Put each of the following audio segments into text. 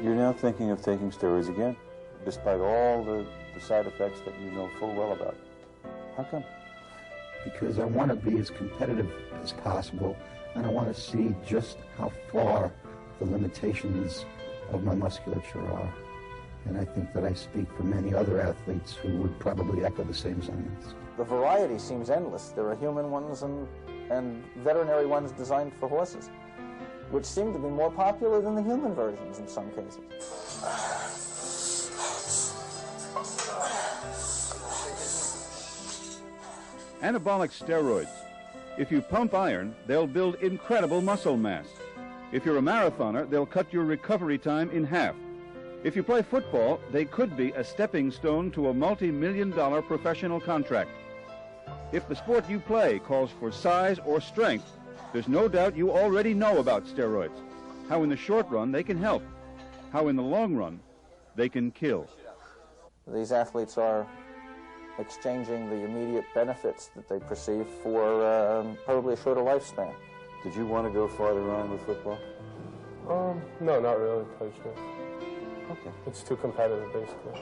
You're now thinking of taking steroids again, despite all the side effects that you know full well about. How come? Because I want to be as competitive as possible, and I want to see just how far the limitations of my musculature are. And I think that I speak for many other athletes who would probably echo the same sentiments. The variety seems endless. There are human ones and veterinary ones designed for horses, which seem to be more popular than the human versions in some cases. Anabolic steroids. If you pump iron, they'll build incredible muscle mass. If you're a marathoner, they'll cut your recovery time in half. If you play football, they could be a stepping stone to a multi-million-dollar professional contract. If the sport you play calls for size or strength, there's no doubt you already know about steroids. How in the short run they can help. How in the long run they can kill. These athletes are exchanging the immediate benefits that they perceive for probably a shorter lifespan. Did you want to go farther on with football? No, not really, Coach. Okay. It's too competitive, basically.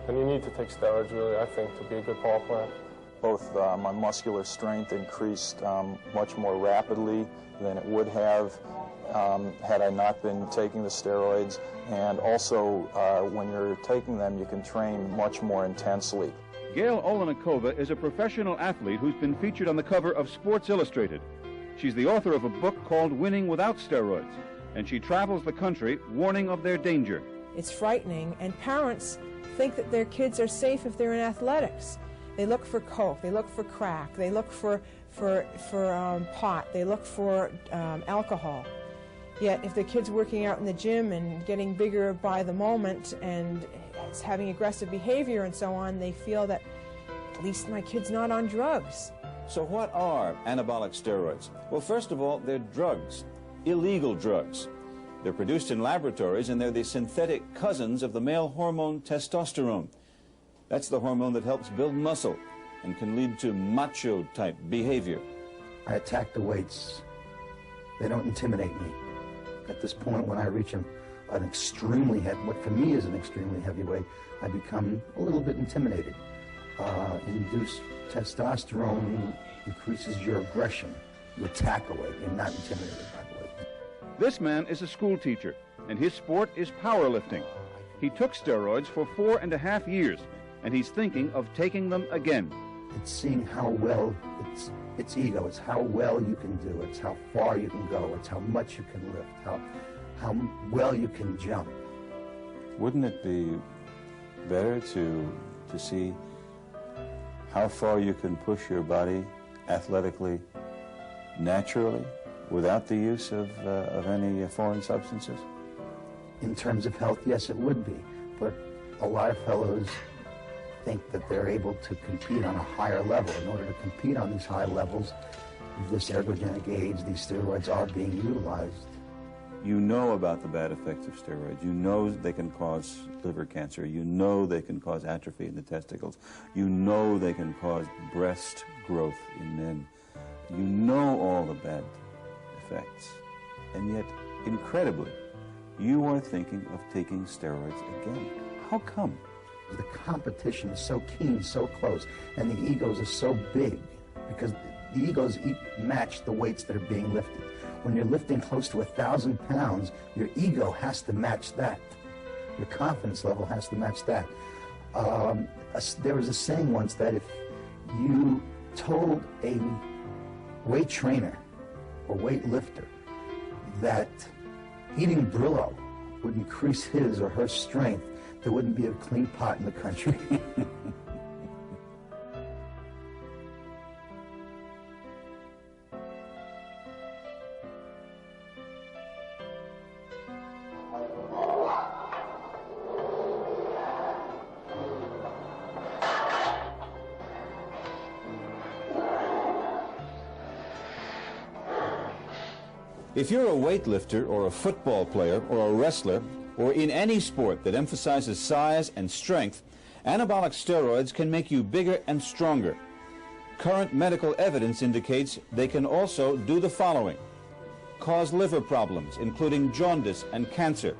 And you need to take steroids, really, I think, to be a good ball player. Both my muscular strength increased much more rapidly than it would have had I not been taking the steroids. And also, when you're taking them, you can train much more intensely. Gail Olenikova is a professional athlete who's been featured on the cover of Sports Illustrated. She's the author of a book called Winning Without Steroids, and she travels the country warning of their danger. It's frightening, and parents think that their kids are safe if they're in athletics. They look for coke, they look for crack, they look for pot, they look for alcohol. Yet if the kid's working out in the gym and getting bigger by the moment and is having aggressive behavior and so on, they feel that at least my kid's not on drugs. So what are anabolic steroids? Well, first of all, they're drugs, illegal drugs. They're produced in laboratories, and they're the synthetic cousins of the male hormone testosterone. That's the hormone that helps build muscle and can lead to macho-type behavior. I attack the weights. They don't intimidate me. At this point, when I reach an extremely heavy, what for me is an extremely heavy weight, I become a little bit intimidated. Induced testosterone increases your aggression. You attack a weight. You're not intimidated by the weight. This man is a school teacher, and his sport is powerlifting. He took steroids for 4.5 years, and he's thinking of taking them again. It's seeing how well, it's ego, it's how well you can do, it's how far you can go, it's how much you can lift, how well you can jump. Wouldn't it be better to see how far you can push your body athletically, naturally, without the use of any foreign substances? In terms of health, yes, it would be. But a lot of fellows think that they're able to compete on a higher level. In order to compete on these high levels, this ergogenic aids, these steroids are being utilized. You know about the bad effects of steroids. You know they can cause liver cancer. You know they can cause atrophy in the testicles. You know they can cause breast growth in men. You know all the bad effects. And yet, incredibly, you are thinking of taking steroids again. How come? The competition is so keen, so close, and the egos are so big because the egos match the weights that are being lifted. When you're lifting close to 1,000 pounds, your ego has to match that. Your confidence level has to match that. There was a saying once that if you told a weight trainer or weight lifter that eating Brillo would increase his or her strength, there wouldn't be a clean pot in the country. If you're a weightlifter or a football player or a wrestler or in any sport that emphasizes size and strength, anabolic steroids can make you bigger and stronger. Current medical evidence indicates they can also do the following: cause liver problems, including jaundice and cancer,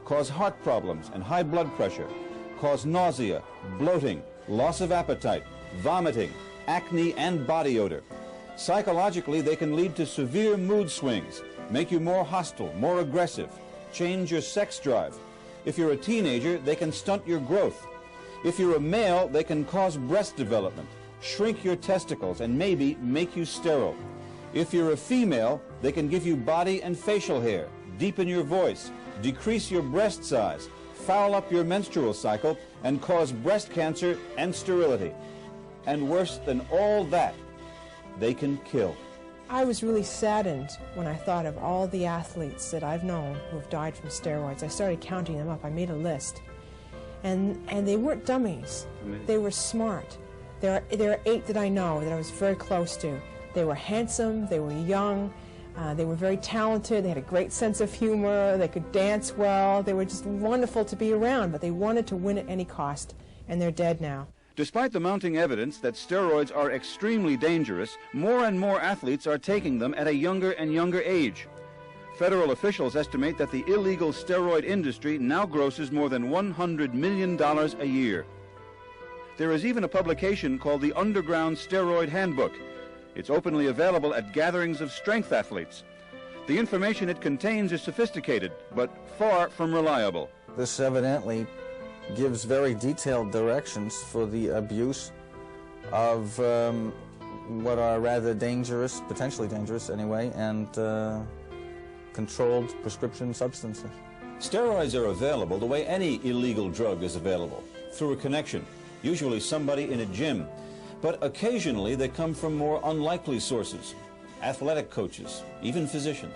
cause heart problems and high blood pressure, cause nausea, bloating, loss of appetite, vomiting, acne, and body odor. Psychologically, they can lead to severe mood swings, make you more hostile, more aggressive, change your sex drive. If you're a teenager, they can stunt your growth. If you're a male, they can cause breast development, shrink your testicles, and maybe make you sterile. If you're a female, they can give you body and facial hair, deepen your voice, decrease your breast size, foul up your menstrual cycle, and cause breast cancer and sterility. And worse than all that, they can kill. I was really saddened when I thought of all the athletes that I've known who have died from steroids. I started counting them up. I made a list. And they weren't dummies. They were smart. There are 8 that I know that I was very close to. They were handsome, they were young, they were very talented, they had a great sense of humor, they could dance well, they were just wonderful to be around, but they wanted to win at any cost, and they're dead now. Despite the mounting evidence that steroids are extremely dangerous, more and more athletes are taking them at a younger and younger age. Federal officials estimate that the illegal steroid industry now grosses more than $100 million a year. There is even a publication called the Underground Steroid Handbook. It's openly available at gatherings of strength athletes. The information it contains is sophisticated, but far from reliable. This evidently gives very detailed directions for the abuse of what are rather dangerous, potentially dangerous anyway, and controlled prescription substances. Steroids are available the way any illegal drug is available, through a connection, usually somebody in a gym. But occasionally they come from more unlikely sources, athletic coaches, even physicians.